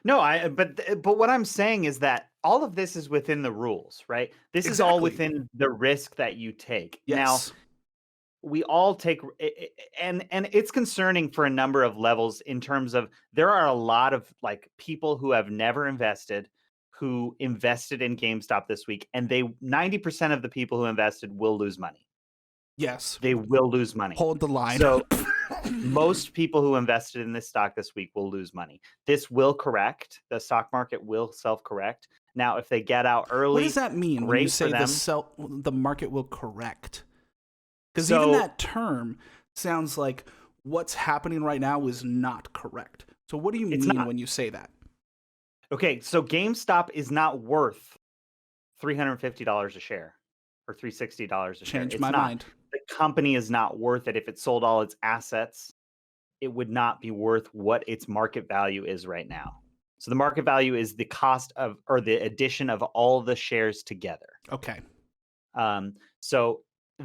No, but what I'm saying is that all of this is within the rules, right? This is all within the risk that you take. Yes. Now, we all take, and it's concerning for a number of levels in terms of there are a lot of like people who have never invested who invested in GameStop this week, and 90% of the people who invested will lose money. Yes. They will lose money. Hold the line. So most people who invested in this stock this week will lose money. This will correct. The stock market will self-correct. Now, if they get out early, what does that mean when you say the market will correct? Because even that term sounds like what's happening right now is not correct. So what do you mean when you say that? Okay, so GameStop is not worth $350 a share or $360 a share. Change my mind. The company is not worth it. If it sold all its assets, it would not be worth what its market value is right now. So the market value is the cost of, or the addition of all the shares together. Okay. So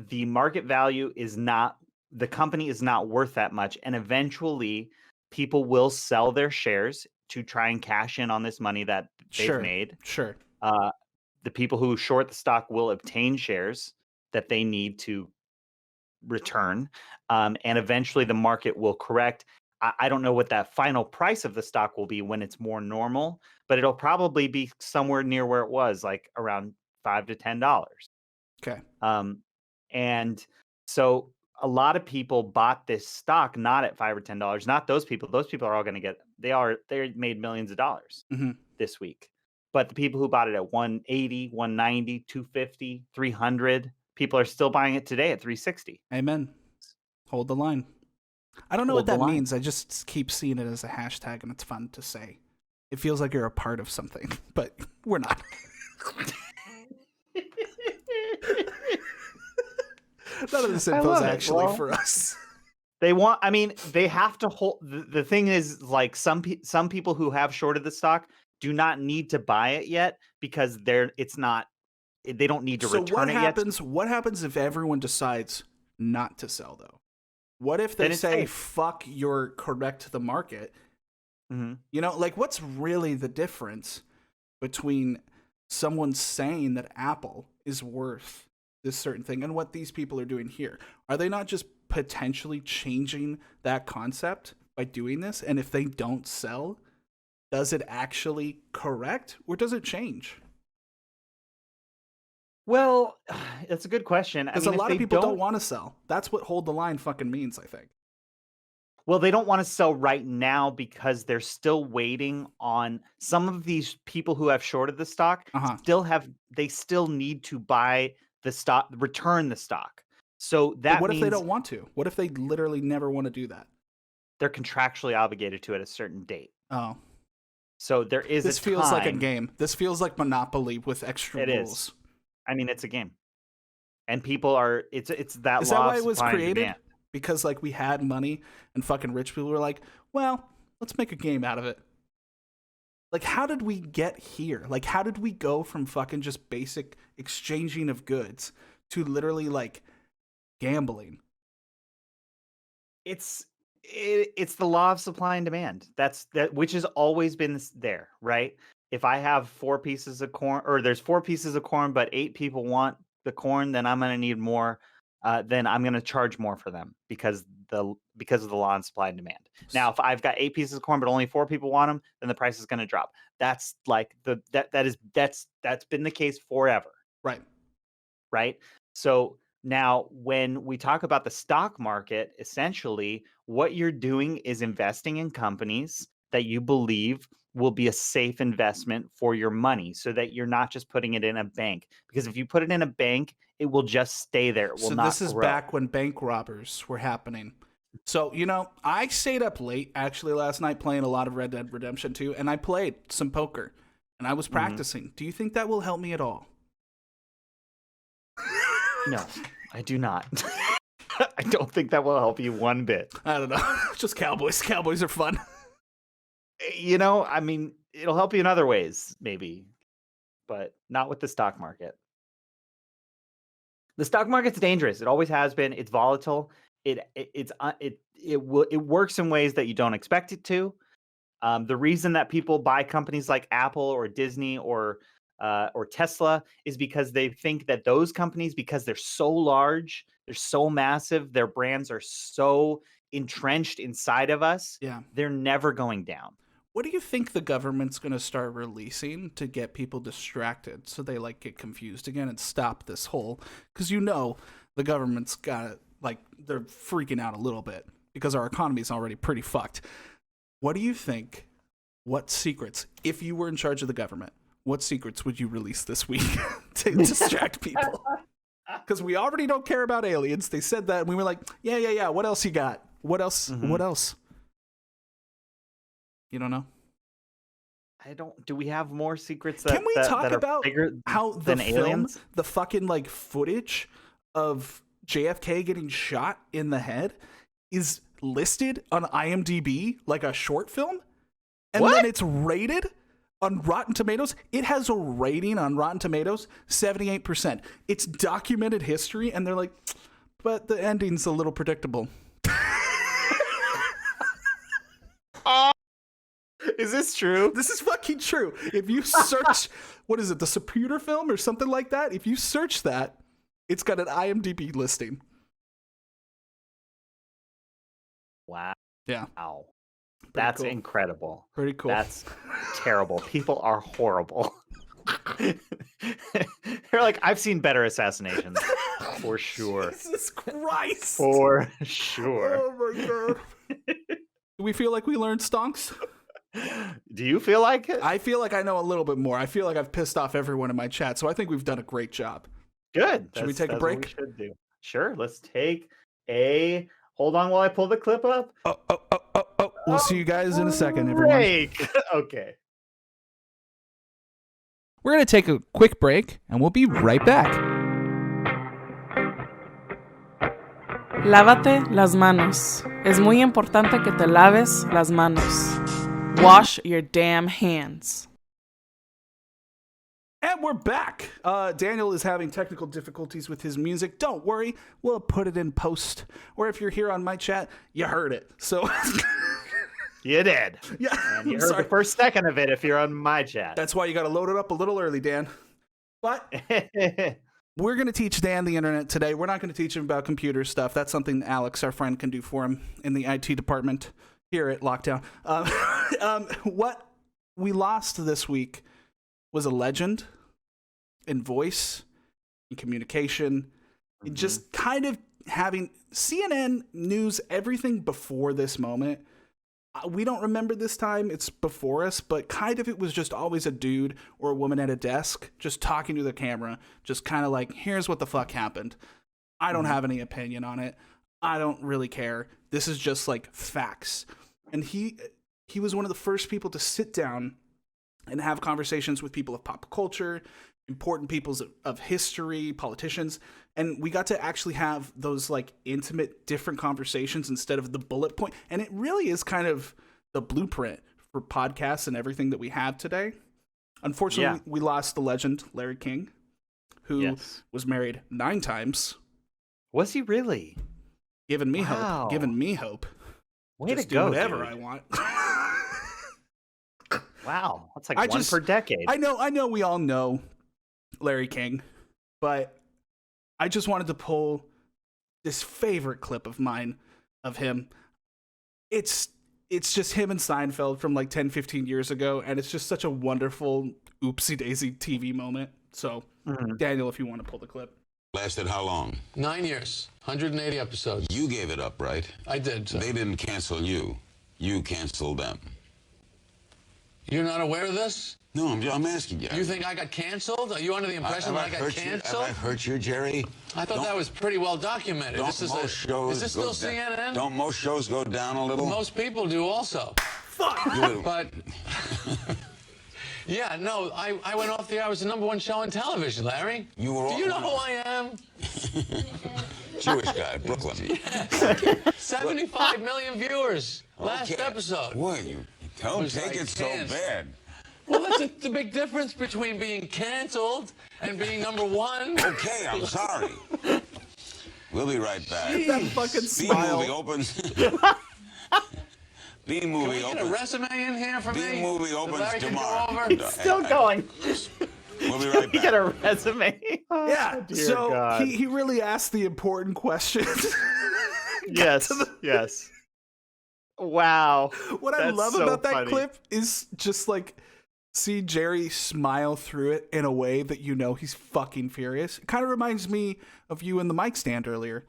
the market value is not, the company is not worth that much. And eventually people will sell their shares to try and cash in on this money that they've made. Sure. The people who short the stock will obtain shares that they need to return. And eventually the market will correct. I don't know what that final price of the stock will be when it's more normal, but it'll probably be somewhere near where it was, like around $5 to $10. Okay. And so a lot of people bought this stock not at $5 or $10. Not those people. Those people are all going to get. They made millions of dollars this week. But the people who bought it at 180, 190, 250, 300, people are still buying it today at 360. Amen. Hold the line. I don't know what that means. I just keep seeing it as a hashtag, and it's fun to say. It feels like you're a part of something, but we're not. None of this info is actually for us. They have to hold. The thing is, like some people who have shorted the stock do not need to buy it yet because they don't need to return it yet. What happens if everyone decides not to sell though? What if they say, fuck, you're correct to the market? Mm-hmm. You know, like what's really the difference between someone saying that Apple is worth this certain thing and what these people are doing here? Are they not just potentially changing that concept by doing this? And if they don't sell, does it actually correct or does it change? Well, that's a good question. Because a lot of people don't want to sell. That's what hold the line fucking means, I think. Well, they don't want to sell right now because they're still waiting on some of these people who have shorted the stock. They still need to buy the stock, return the stock. So that what means, if they don't want to? What if they literally never want to do that? They're contractually obligated to at a certain date. Oh. So there is This feels like a game. This feels like Monopoly with extra rules. Is. I mean, it's a game. And people are, it's that Is law that why of it was supply and created? demand. Because like we had money and fucking rich people were like, well, let's make a game out of it. Like, how did we get here? Like, how did we go from fucking just basic exchanging of goods to literally like gambling? it's the law of supply and demand. Which has always been there, right? If I have 4 pieces of corn, or there's 4 pieces of corn, but 8 people want the corn, then I'm going to need more. Then I'm going to charge more for them because of the law and supply and demand. Now, if I've got 8 pieces of corn, but only 4 people want them, then the price is going to drop. That's like that's been the case forever. Right. So now when we talk about the stock market, essentially what you're doing is investing in companies that you believe will be a safe investment for your money, so that you're not just putting it in a bank. Because if you put it in a bank, it will just stay there. It will not grow. So this is back when bank robbers were happening. So, I stayed up late actually last night playing a lot of Red Dead Redemption 2, and I played some poker, and I was practicing. Do you think that will help me at all? No, I do not. I don't think that will help you one bit. I don't know. Just Cowboys. Cowboys are fun. I mean, it'll help you in other ways, maybe, but not with the stock market. The stock market's dangerous. It always has been. It's volatile. It works in ways that you don't expect it to. The reason that people buy companies like Apple or Disney or Tesla is because they think that those companies, because they're so large, they're so massive, their brands are so entrenched inside of us, they're never going down. What do you think the government's going to start releasing to get people distracted so they get confused again and stop this whole? Because the government's got they're freaking out a little bit because our economy is already pretty fucked. What do you think? What secrets, if you were in charge of the government, what secrets would you release this week to distract people? Because we already don't care about aliens. They said that, and we were like, yeah. What else you got? What else? Mm-hmm. What else? You don't know? I don't. Do we have more secrets? Can we talk that about how the aliens? Film, the fucking footage of JFK getting shot in the head is listed on IMDb like a short film, and then it's rated on Rotten Tomatoes. It has a rating on Rotten Tomatoes 78%. It's documented history, and they're like, but the ending's a little predictable. Is this true? This is fucking true. If you search, what is it, the Sapruder film or something like that? If you search that, it's got an IMDb listing. Wow. Yeah. Wow. That's cool. Incredible. Pretty cool. That's terrible. People are horrible. They're like, I've seen better assassinations. For sure. Jesus Christ. For sure. Oh my God. Do we feel like we learned stonks? Do you feel like it? I feel like I know a little bit more. I feel like I've pissed off everyone in my chat, so I think we've done a great job. Good. Should we take a break? What we should do. Sure. Let's take a... Hold on while I pull the clip up. Oh. We'll see you guys in a second, everyone. Break. Okay. We're going to take a quick break, and we'll be right back. Lávate las manos. Es muy importante que te laves las manos. Wash your damn hands. And we're back. Daniel is having technical difficulties with his music. Don't worry. We'll put it in post. Or if you're here on my chat, you heard it. So... You did. Yeah. And you heard the first second of it if you're on my chat. That's why you got to load it up a little early, Dan. But we're going to teach Dan the internet today. We're not going to teach him about computer stuff. That's something Alex, our friend, can do for him in the IT department here at Lockdown. What we lost this week was a legend in voice, in communication, in just kind of having CNN news, everything before this moment. We don't remember this time, it's before us, but kind of it was just always a dude or a woman at a desk just talking to the camera, just kind of like, here's what the fuck happened. I don't have any opinion on it. I don't really care. This is just like facts. And he was one of the first people to sit down and have conversations with people of pop culture, important people of history, politicians, and we got to actually have those like intimate, different conversations instead of the bullet point. And it really is kind of the blueprint for podcasts and everything that we have today. Unfortunately, we lost the legend, Larry King, who was married 9 times. Was he really? Giving me Wow. hope. Giving me hope. Way Just to go, do whatever dude. I want. Wow, that's like one per decade. I know we all know Larry King, but I just wanted to pull this favorite clip of mine of him. It's just him and Seinfeld from like 10, 15 years ago, and it's just such a wonderful oopsie daisy TV moment. So, Daniel, if you want to pull the clip. Lasted how long? 9 years, 180 episodes. You gave it up, right? I did. So. They didn't cancel you. You canceled them. You're not aware of this? No, I'm asking you. You think I got canceled? Are you under the impression that I got canceled? Have I hurt you, Jerry? I thought that was pretty well documented. Is this still CNN? Don't most shows go down a little? Most people do also. Fuck! But, yeah, no, I went off the air. I was the #1 show on television, Larry. Do you know who I am? Jewish guy, Brooklyn. 75 million viewers last episode. Boy, you don't take it so bad. Well, that's the big difference between being canceled and being #1. Okay, I'm sorry. We'll be right back. That fucking smile. B-movie opens. B-movie Can we get a resume in here for me? B-movie opens Larry can tomorrow. go over? It's still going. We'll be right You back. get a resume. Yeah, dear so God. he really asked the important questions. Yes, yes. Wow. What I That's love so about that funny. clip is just like see Jerry smile through it in a way that you know he's fucking furious. It kind of reminds me of you in the mic stand earlier.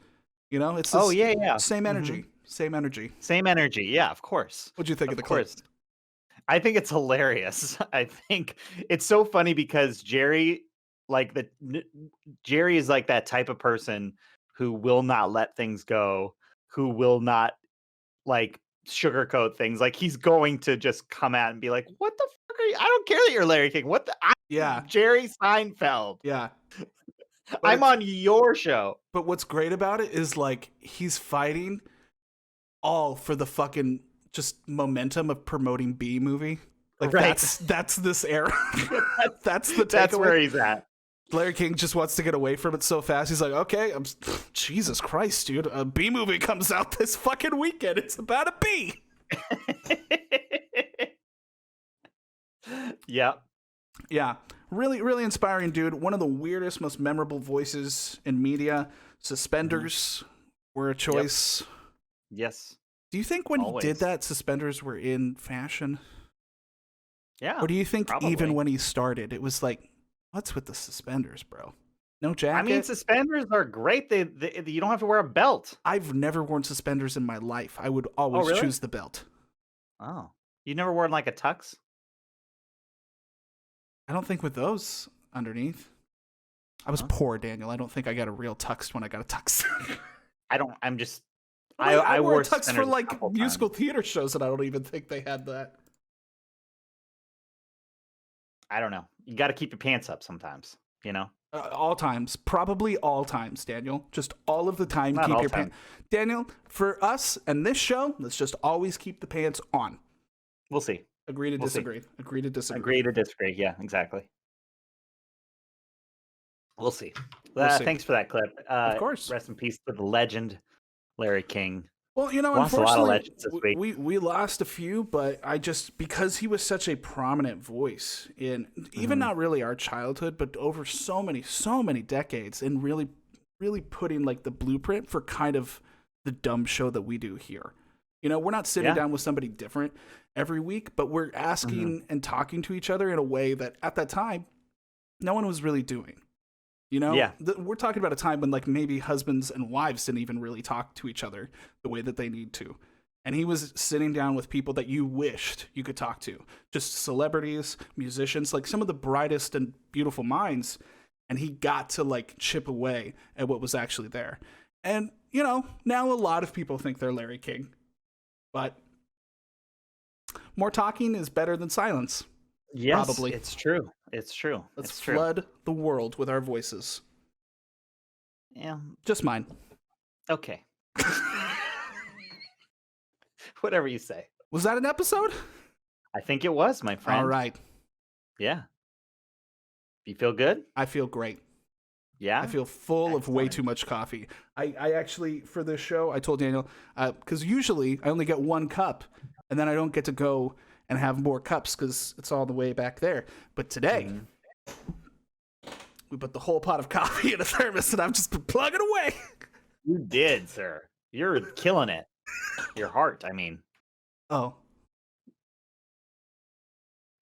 You know, it's this yeah. same energy, same energy. Same energy. Yeah, of course. What'd you think of the clip? I think it's hilarious. I think it's so funny because Jerry is like that type of person who will not let things go, who will not like sugarcoat things. Like he's going to just come out and be like, "What the fuck are you? I don't care that you're Larry King. Yeah, Jerry Seinfeld. yeah. I'm on your show." But what's great about it is like he's fighting all for the fucking just momentum of promoting B movie. Like Right. that's this era. That's the takeaway. That's where he's at. Larry King just wants to get away from it so fast. He's like, okay, Jesus Christ, dude. A B movie comes out this fucking weekend. It's about a bee. Yep. Yeah. Really, really inspiring, dude. One of the weirdest, most memorable voices in media. Suspenders were a choice. Yes. Do you think when Always. he did that, suspenders were in fashion? Yeah. Or do you think probably. even when he started, it was like, what's with the suspenders, bro? No jacket? I mean, suspenders are great. They you don't have to wear a belt. I've never worn suspenders in my life. I would always really? choose the belt. Oh. You never worn like a tux? I don't think with those underneath. I was poor, Daniel. I don't think I got a real tux when I got a tux. I'm just I wore a tux suspenders for a like couple musical times. theater shows, and I don't even think they had that. I don't know. You got to keep your pants up sometimes, you know? All times, probably all times, Daniel. Just all of the time, Not keep all your time. pants. Daniel, for us and this show, let's just always keep the pants on. We'll see. Agree to We'll see. disagree. Agree to disagree. Agree to disagree. Yeah, exactly. We'll see. We'll see. Thanks for that clip. Of course. Rest in peace to the legend, Larry King. Well, you know, Lost a lot of unfortunately, legends this week. we lost a few, but I just because he was such a prominent voice in even not really our childhood, but over so many decades, and really putting like the blueprint for kind of the dumb show that we do here. You know, we're not sitting down with somebody different every week, but we're asking and talking to each other in a way that at that time no one was really doing. You know, we're talking about a time when like maybe husbands and wives didn't even really talk to each other the way that they need to. And he was sitting down with people that you wished you could talk to, just celebrities, musicians, like some of the brightest and beautiful minds. And he got to like chip away at what was actually there. And, you know, now a lot of people think they're Larry King, but more talking is better than silence. Yes, probably. it's true. It's true. Let's it's true. flood the world with our voices. Yeah. Just mine. Okay. Whatever you say. Was that an episode? I think it was, my friend. All right. Yeah. You feel good? I feel great. Yeah? I feel full of way too much coffee. I actually, for this show, I told Daniel, because usually I only get 1 cup, and then I don't get to go and have more cups because it's all the way back there. But today, we put the whole pot of coffee in a thermos, and I've just been plugging away. You did, sir. You're killing it. Your heart, I mean. Oh.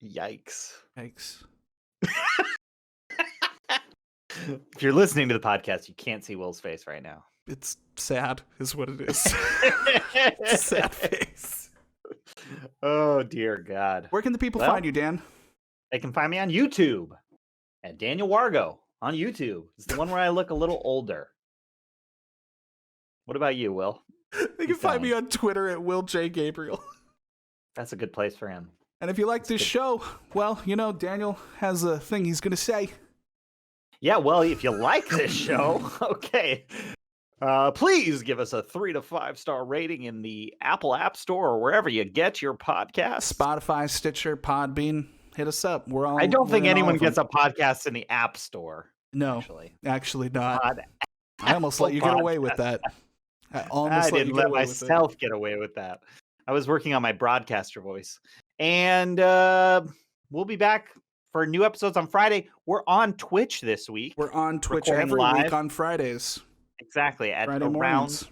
Yikes. Yikes. If you're listening to the podcast, you can't see Will's face right now. It's sad, is what it is. Sad face. Oh, dear God. Where can the people find you, Dan? They can find me on YouTube at Daniel Wargo on YouTube. It's the one where I look a little older. What about you, Will? They can find me on Twitter at Will J. Gabriel. That's a good place for him. And if you like this show, well, Daniel has a thing he's going to say. Yeah, well, if you like this show, okay, please give us a 3 to 5 star rating in the Apple App Store or wherever you get your podcasts. Spotify, Stitcher, Podbean, hit us up. I don't think anyone gets a podcast in the App Store. No, actually not. I almost let you get away with that. I didn't let myself get away with that. I was working on my broadcaster voice. And we'll be back for new episodes on Friday. We're on Twitch this week. We're on Twitch every week on Fridays. Exactly, at Friday around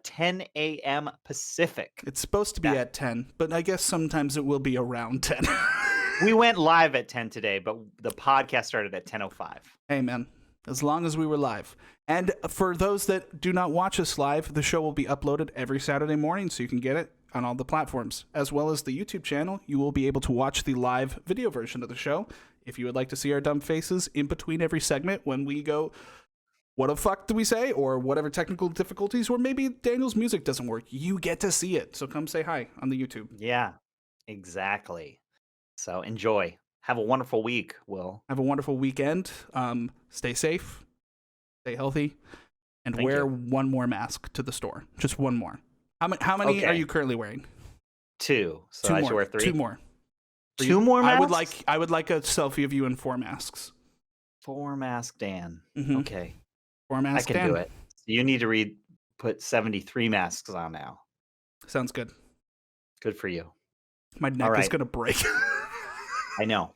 10 a.m. Pacific. It's supposed to be at 10, but I guess sometimes it will be around 10. We went live at 10 today, but the podcast started at 10:05. Hey, man, as long as we were live. And for those that do not watch us live, the show will be uploaded every Saturday morning, so you can get it on all the platforms, as well as the YouTube channel. You will be able to watch the live video version of the show. If you would like to see our dumb faces in between every segment when we go, what the fuck do we say? Or whatever technical difficulties, or maybe Daniel's music doesn't work. You get to see it. So come say hi on the YouTube. Yeah, exactly. So enjoy. Have a wonderful week, Will. Have a wonderful weekend. Stay safe. Stay healthy. And wear one more mask to the store. Just one more. How many are you currently wearing? 2. So I should wear 3. 2 more. 2 more masks? I would like a selfie of you in 4 masks. 4 mask Dan. Mm-hmm. Okay. 4 mask Dan. I can do it. You need to put 73 masks on now. Sounds good. Good for you. My neck is going to break. I know.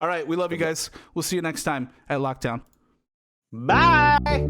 All right. We love you guys. We'll see you next time at Lockdown. Bye.